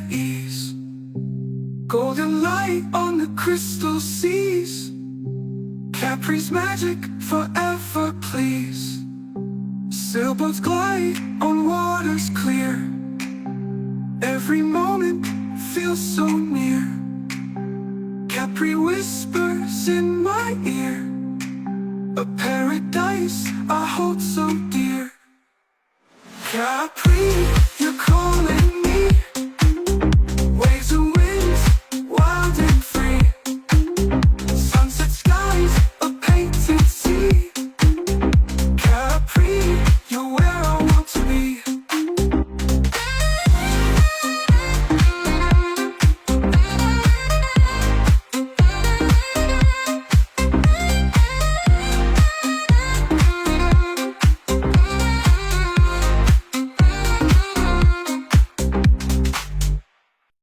at ease. Golden light on the crystal seas. Capri's magic forever, please. Sailboats glide on waters clear. Every moment feels so near. Capri whispers in my ear, a paradise I hold so dear. Capri